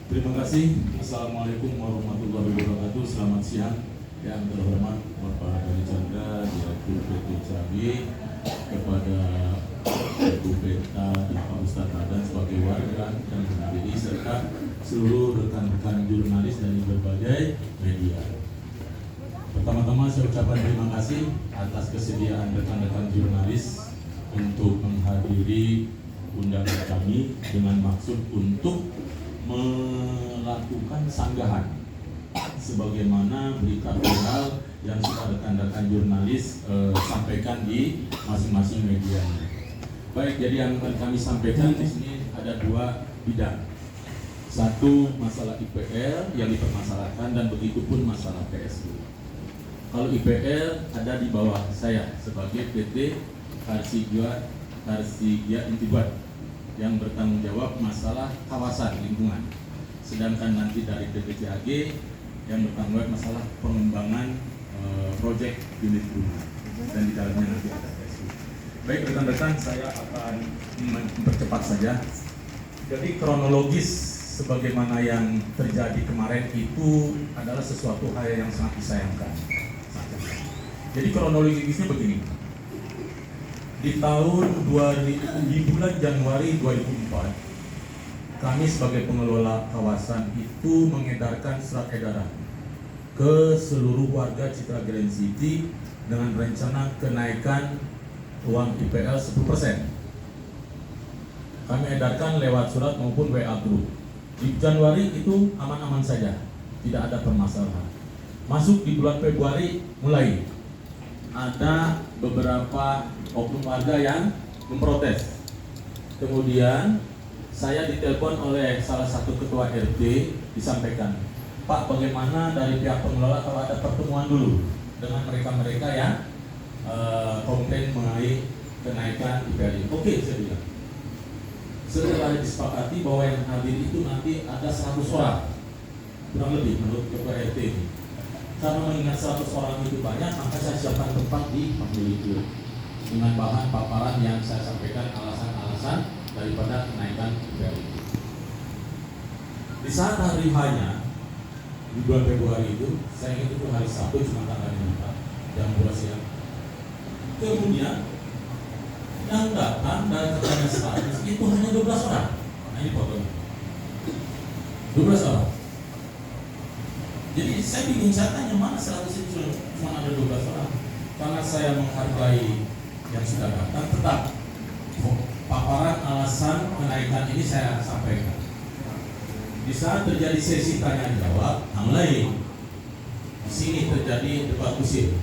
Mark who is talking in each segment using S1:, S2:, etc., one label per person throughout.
S1: Terima kasih. Assalamualaikum warahmatullahi wabarakatuh. Selamat siang yang terhormat Bapak Hadi Chandra, Direktur PT Cabai, kepada Ibu Peta dan Pak Ustadz Madan sebagai warga yang berdiri, serta seluruh rekan-rekan jurnalis dari berbagai media. Pertama-tama saya ucapkan terima kasih atas kesediaan rekan-rekan jurnalis untuk menghadiri undangan kami dengan maksud untuk melakukan sanggahan sebagaimana berita viral yang sudah rekan-rekan jurnalis sampaikan di masing-masing media. Baik, jadi yang akan kami sampaikan di sini ada dua bidang. Satu, masalah IPL yang dipermasalahkan, dan begitu pun masalah PSU. Kalau IPL ada di bawah saya sebagai PT Karsigia Intibat yang bertanggung jawab masalah kawasan lingkungan. Sedangkan nanti dari PPCAG yang bertanggung jawab masalah pengembangan proyek unit rumah, dan di dalamnya nanti ada PSU. Baik rekan-rekan, saya akan mempercepat saja. Jadi kronologis sebagaimana yang terjadi kemarin itu adalah sesuatu hal yang sangat disayangkan. Jadi kronologisnya begini. Di bulan Januari 2004, kami sebagai pengelola kawasan itu mengedarkan surat edaran ke seluruh warga Citra Grand City dengan rencana kenaikan uang IPL 10%. Kami edarkan lewat surat maupun WA group. Di Januari itu aman-aman saja, tidak ada permasalahan. Masuk di bulan Februari mulai ada beberapa oknum warga yang memprotes. Kemudian saya ditelepon oleh salah satu ketua RT, disampaikan, Pak, bagaimana dari pihak pengelola kalau ada pertemuan dulu dengan mereka-mereka yang komplain mengenai kenaikan IPL. Oke, saya bilang. Setelah disepakati bahwa yang hadir itu nanti ada 100 orang, kurang lebih menurut ketua RT ini. Karena mengingat 100 orang itu banyak, maka saya siapkan tempat di Pemilih dengan bahan paparan yang saya sampaikan alasan-alasan daripada kenaikan IPL. Di saat hari hanya di bulan Februari itu, saya ingat itu hari Sabtu, cuma tanggalnya 4 jam 2 siang. Kemudian yang datang dari keterangan status itu hanya 12 orang. Nah ini fotonya, 12 orang. Jadi saya bingung, saya tanya mana 100 itu cuma ada 12 orang. Karena saya menghargai yang sudah datang, tetap paparan alasan kenaikan ini saya sampaikan. Di saat terjadi sesi tanya jawab, yang lain di sini terjadi debat kusir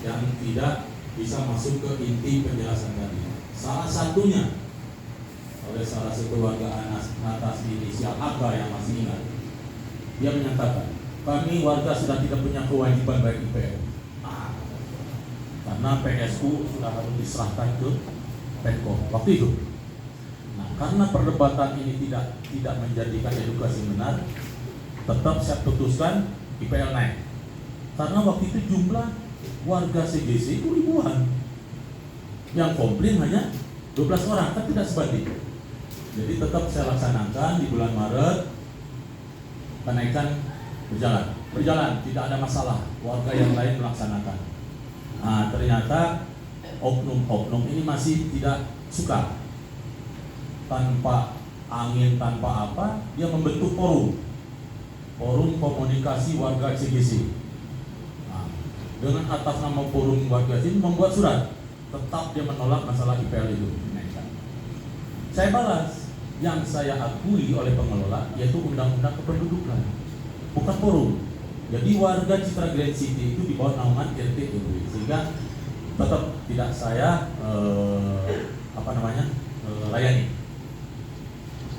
S1: yang tidak bisa masuk ke inti penjelasan tadi. Salah satunya oleh salah satu warga atas inisial AK yang masih ingat. Dia menyatakan, kami warga sudah tidak punya kewajiban bayar IPL karena PSU sudah harus diserahkan ke Pemkot waktu itu. Nah, karena perdebatan ini tidak menjadikan edukasi benar, tetap saya putuskan IPL naik. Karena waktu itu jumlah warga CGC itu ribuan, yang komplain hanya 12 orang, kan tidak sebanding. Jadi tetap saya laksanakan di bulan Maret. Kenaikan berjalan, tidak ada masalah. Warga yang lain melaksanakan. Nah, ternyata oknum-oknum ini masih tidak suka. Tanpa angin, tanpa apa, dia membentuk forum komunikasi warga CGC. Nah, dengan atas nama forum warga CGC membuat surat, tetap dia menolak masalah IPL itu. Saya balas. Yang saya akui oleh pengelola yaitu undang-undang kependudukan, bukan forum. Jadi warga Citra Grand City itu di bawah naungan RT RW, sehingga tetap tidak saya layani.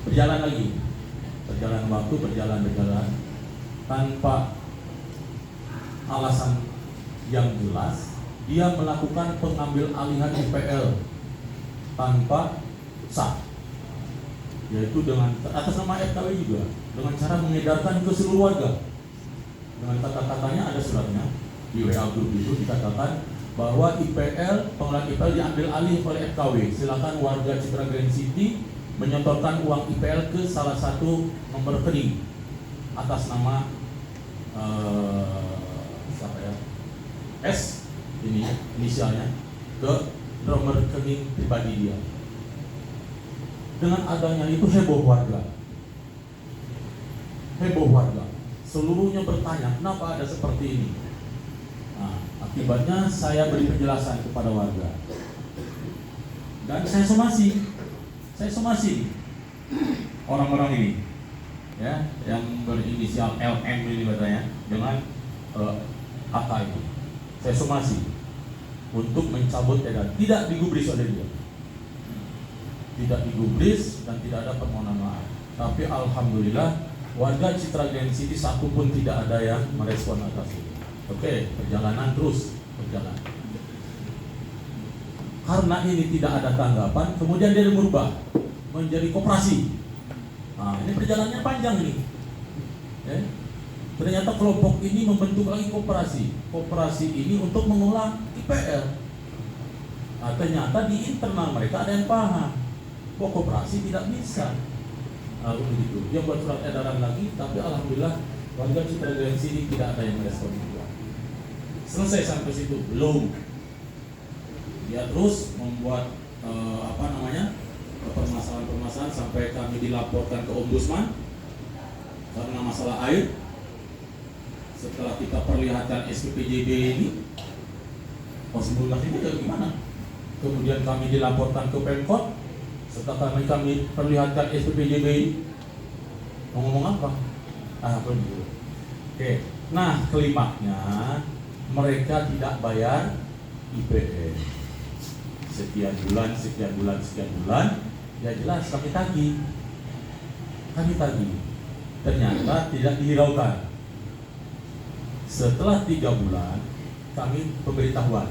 S1: Berjalan lagi, berjalan tanpa alasan yang jelas, dia melakukan pengambil alihan IPL tanpa sah, yaitu dengan atas nama FKW juga, dengan cara mengedarkan ke seluruh warga. Dengan kata-katanya ada suratnya di WA group itu dikatakan bahwa pengelolaan IPL diambil alih oleh FKW. Silakan warga Citra Grand City menyetorkan uang IPL ke salah satu nomor rekening atas nama siapa ya, S ini inisialnya, ke nomor rekening pribadi dia. Dengan adanya itu heboh warga, seluruhnya bertanya kenapa ada seperti ini. Nah, akibatnya saya beri penjelasan kepada warga dan saya somasi orang-orang ini, ya, yang berinisial LM ini katanya dengan AK itu. Saya somasi untuk mencabut edaran, tidak digubris oleh dia, tidak digubris dan tidak ada permohonan maaf. Tapi alhamdulillah warga Citra Grand City satu pun tidak ada yang merespon atas itu. Oke, perjalanan terus berjalan. Karena ini tidak ada tanggapan, kemudian dia berubah menjadi koperasi. Nah, ini perjalanannya panjang nih. Ternyata kelompok ini membentuk lagi koperasi. Koperasi ini untuk mengolah IPL. Nah, ternyata di internal mereka ada yang paham, kok koperasi tidak bisa. Lalu begitu, dia buat surat edaran lagi, tapi alhamdulillah warga Citra Grand City tidak ada yang merespon juga. Selesai sampai situ belum. Dia terus membuat permasalahan-permasalahan sampai kami dilaporkan ke Ombudsman karena masalah air. Setelah kita perlihatkan SPPJB ini, sebelum ini gimana? Kemudian kami dilaporkan ke Pemkot. Setelah kami perlihatkan SPPJB ini, mau ngomong apa? Begitu. Oke. Nah, klimaknya mereka tidak bayar IPL. Sekian bulan, ya jelas kami tagih. Ternyata tidak dihiraukan. Setelah 3 bulan, kami pemberitahuan.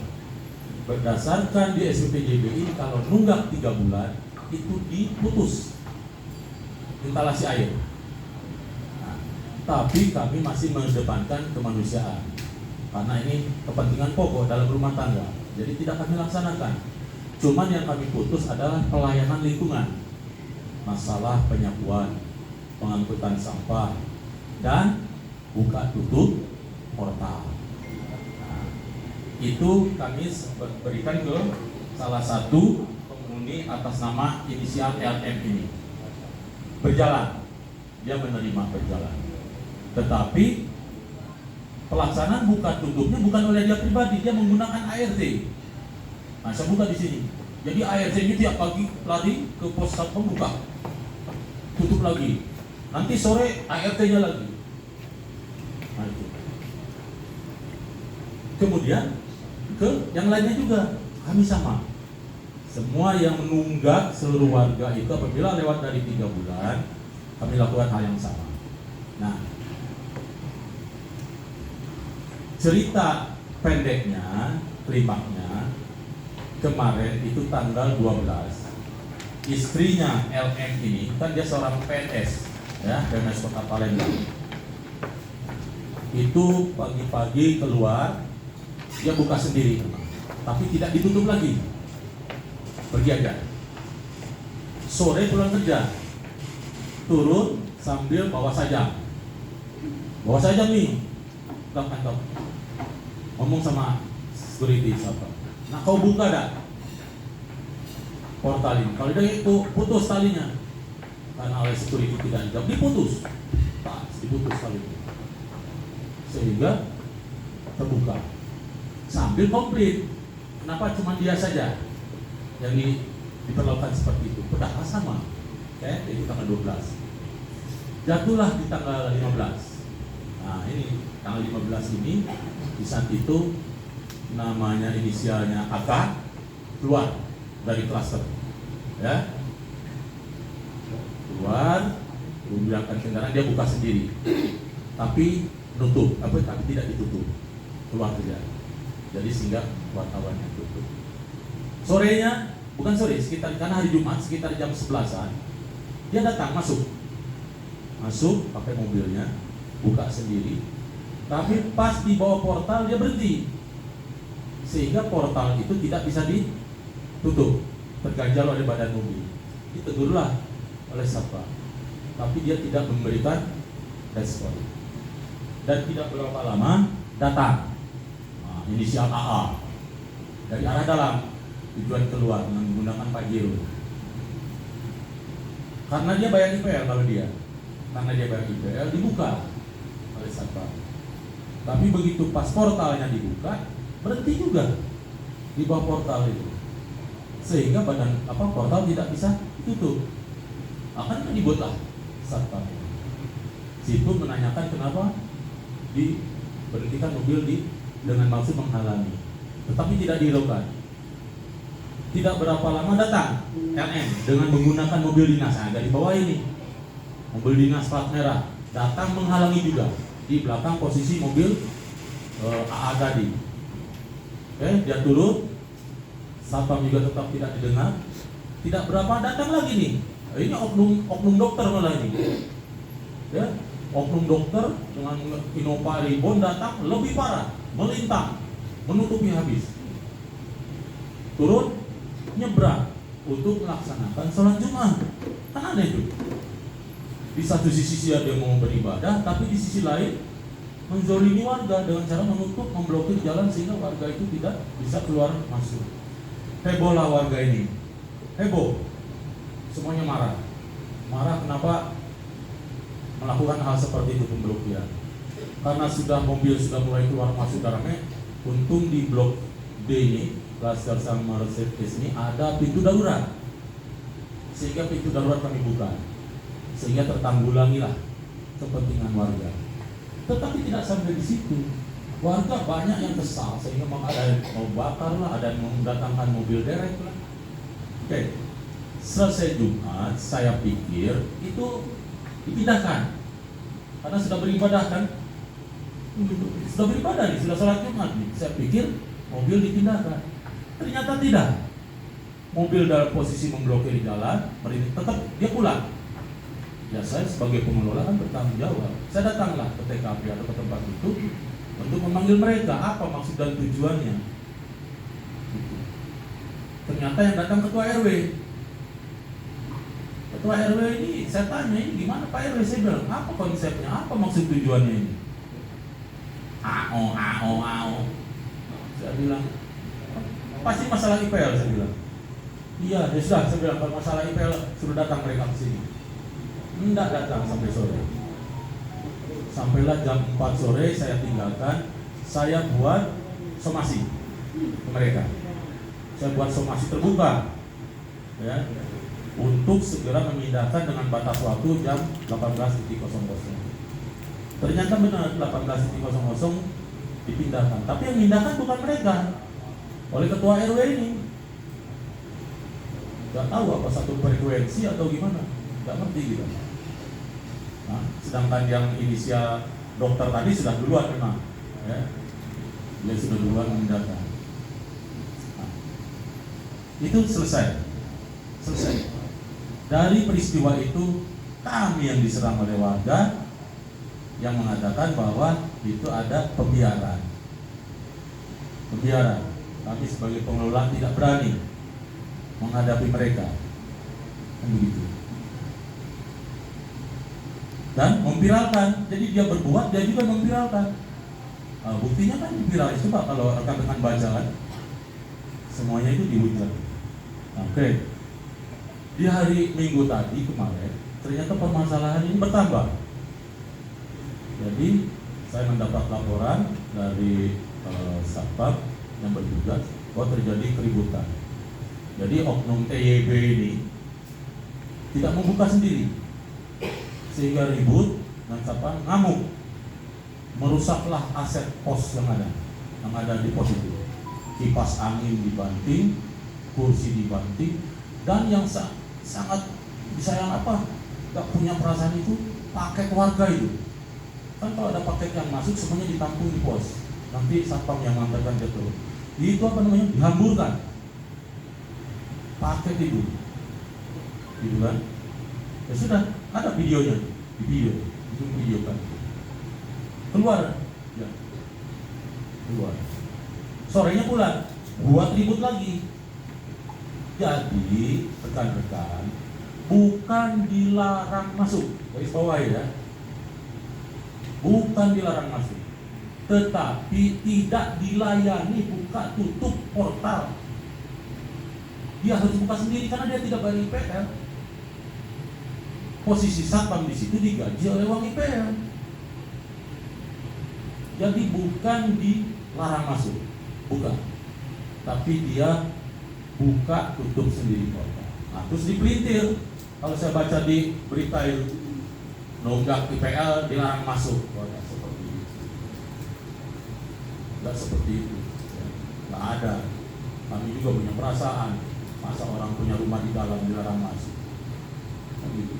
S1: Berdasarkan di SPPJB ini, kalau nunggak 3 bulan, itu diputus instalasi air. Nah, tapi kami masih mengedepankan kemanusiaan karena ini kepentingan pokok dalam rumah tangga, jadi tidak kami laksanakan. Cuman yang kami putus adalah pelayanan lingkungan, masalah penyapuan, pengangkutan sampah, dan buka tutup portal. Nah, itu kami berikan ke salah satu penghuni atas nama inisial LM ini. Berjalan, dia menerima berjalan. Tetapi pelaksanaan buka tutupnya bukan oleh dia pribadi, dia menggunakan ART. Nah, saya buka di sini. Jadi ART ini tiap pagi lari ke pos satpam buka, tutup lagi. Nanti sore ART-nya lagi. Nah, itu. Kemudian ke yang lainnya juga kami sama. Semua yang menunggak seluruh warga itu apabila lewat dari 3 bulan, kami lakukan hal yang sama. Nah, cerita pendeknya, klimaknya, kemarin itu tanggal 12, istrinya LM ini kan dia seorang PNS, ya, PNS Kota Palembang. Itu pagi-pagi keluar, dia buka sendiri, tapi tidak ditutup lagi, pergi aja. Sore pulang kerja, turun sambil bawa sajam nih, ke kantor, ngomong sama security siapa. Nah, kau buka dah portal ini. Kalau dia itu putus talinya, karena oleh security tidak dijawab, diputus talinya, sehingga terbuka sambil komplain. Kenapa cuma dia saja yang diperlakukan seperti itu? Padahal sama, kayak itu tanggal 12. Jatuhlah di tanggal 15. Nah, ini tanggal 15 ini di saat itu namanya inisialnya AK keluar dari klaster, ya, keluar menggunakan kendaraan, dia buka sendiri, tapi nutup, tapi tidak ditutup, keluar saja. Jadi sehingga wartawannya tutup. Sorenya, bukan sore, sekitar karena hari Jumat sekitar jam 11-an, dia datang masuk pakai mobilnya, buka sendiri, tapi pas di bawah portal dia berhenti. Sehingga portal itu tidak bisa ditutup, terganjal oleh badan mobil. Ditegurlah oleh satpam, tapi dia tidak memberikan respon. Dan tidak berapa lama datang inisial AA dari arah dalam tujuan keluar dengan menggunakan Pajero. Karena dia bayar IPL dibuka oleh satpam. Tapi begitu pas portalnya dibuka, berhenti juga di bawah portal itu, sehingga portal tidak bisa ditutup. Akan dibuatlah satpam. Situ menanyakan kenapa diberhentikan mobil dengan maksud menghalangi, tetapi tidak dihiraukan. Tidak berapa lama datang LM dengan menggunakan mobil dinas. Nah, dari bawah ini mobil dinas plat merah datang menghalangi juga di belakang posisi mobil AA tadi. Dia turun, satpam juga tetap tidak didengar. Tidak berapa datang lagi nih. Ini oknum dokter malah ini. Oknum dokter dengan Innova Ribbon datang lebih parah, melintang, menutupi habis. Turun, nyebrang untuk melaksanakan sholat Jumat. Kan aneh itu. Di satu sisi dia mau beribadah, tapi di sisi lain menzolimi warga dengan cara menutup, memblokir jalan sehingga warga itu tidak bisa keluar masuk. Hebohlah warga ini. Heboh. Semuanya marah. Marah kenapa melakukan hal seperti itu, pemblokiran. Karena mobil sudah mulai keluar masuk darahnya. Untung di blok D ini, Cluster sama Mercedes ini ada pintu darurat, sehingga pintu darurat kami buka, sehingga tertanggulangilah kepentingan warga. Tetapi tidak sampai di situ, warga banyak yang kesal sehingga ada yang mau bakar lah, ada yang mendatangkan mobil derek lah. Selesai Jumat, saya pikir itu dipindahkan karena sudah beribadah kan, sudah beribadah nih, sudah sholat Jumat nih. Saya pikir mobil dipindahkan. Ternyata tidak. Mobil dalam posisi memblokir jalan, tetap dia pulang. Ya saya sebagai pengelola kan bertanggung jawab. Saya datanglah ke TKP atau ke tempat itu untuk memanggil mereka, apa maksud dan tujuannya. Ternyata yang datang ketua RW. Ketua RW ini saya tanya, ini gimana Pak RW? Saya bilang, apa konsepnya, apa maksud tujuannya ini? AO. Saya bilang, pasti masalah IPL, saya bilang. Iya, ya sudah, saya bilang kalau masalah IPL suruh datang mereka ke sini. Tidak datang sampai sore. Sampailah jam 4 sore saya tinggalkan, saya buat somasi ke mereka. Saya buat somasi terbuka, ya, untuk segera memindahkan dengan batas waktu jam 18.00. Ternyata benar 18.00 dipindahkan, tapi yang memindahkan bukan mereka, oleh ketua RW ini. Gak tahu apa satu frekuensi atau gimana, gak ngerti gitu. Nah, sedangkan yang inisial dokter tadi sudah duluan memang, ya, dia sudah duluan memindahkan. Nah, itu selesai. Dari peristiwa itu kami yang diserang oleh warga yang mengatakan bahwa itu ada pembiaran. Kami sebagai pengelola tidak berani menghadapi mereka, kan begitu. Dan memviralkan, jadi dia berbuat, dia juga memviralkan. Buktinya kan viral, coba kalau rekan-rekan baca kan, semuanya itu dihujat. Oke. Di hari Minggu tadi kemarin, ternyata permasalahan ini bertambah. Jadi saya mendapat laporan dari satpam yang bertugas bahwa terjadi keributan. Jadi oknum TYB ini tidak membuka sendiri, sehingga ribut dan satpam ngamuk, merusaklah aset pos yang ada di pos itu. Kipas angin dibanting, kursi dibanting, dan yang sangat disayang gak punya perasaan itu paket warga itu. Kan kalau ada paket yang masuk semuanya ditampung di pos, nanti satpam yang mengantarkan dia turun. Itu dihamburkan paket itu, gitu kan? Ya sudah, ada videonya, itu videokan. Keluar. Sorenya pulang, buat ribut lagi. Jadi rekan-rekan, bukan dilarang masuk. Garis bawah ya. Bukan dilarang masuk, tetapi tidak dilayani buka tutup portal. Dia harus buka sendiri karena dia tidak bayar IPL. Posisi satpam di situ digaji oleh uang IPL. Jadi bukan dilarang masuk, bukan. Tapi dia buka tutup sendiri portal. Nah, terus dipelintir. Kalau saya baca di berita itu, nunggak IPL dilarang masuk. Tidak seperti itu. Tidak seperti itu. Tidak ada. Kami juga punya perasaan. Masa orang punya rumah di dalam dilarang masuk. Begitu.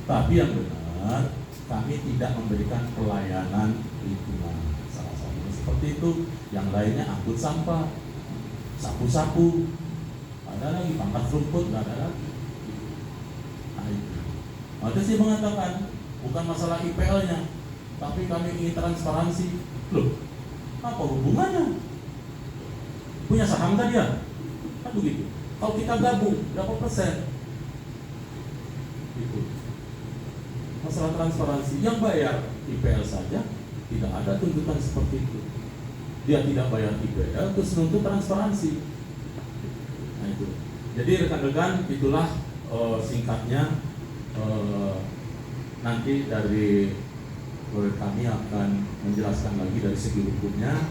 S1: Tapi yang benar, kami tidak memberikan pelayanan lingkungan. Salah satunya seperti itu. Yang lainnya angkut sampah, sapu-sapu, ada lagi pangkas rumput, nggak ada lagi. Nah itu. Maka saya mengatakan bukan masalah IPL-nya, tapi kami ingin transparansi. Loh, apa hubungannya? Punya saham kan dia? Kan begitu. Kalau kita gabung, berapa persen? Itu. Masalah transparansi. Yang bayar IPL saja, tidak ada tuntutan seperti itu. Dia tidak bayar IPL, terus nuntut transparansi. Nah itu. Jadi rekan-rekan, itulah singkatnya. Nanti dari kami akan menjelaskan lagi dari segi hukumnya.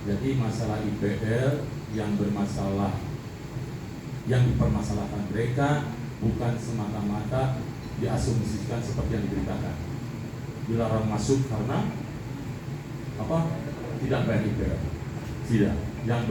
S1: Jadi masalah IPL yang bermasalah, yang dipermasalahkan mereka bukan semata-mata diasumsikan seperti yang diberitakan. Dilarang masuk karena apa? Tidak bayar IPL. Tidak. Yang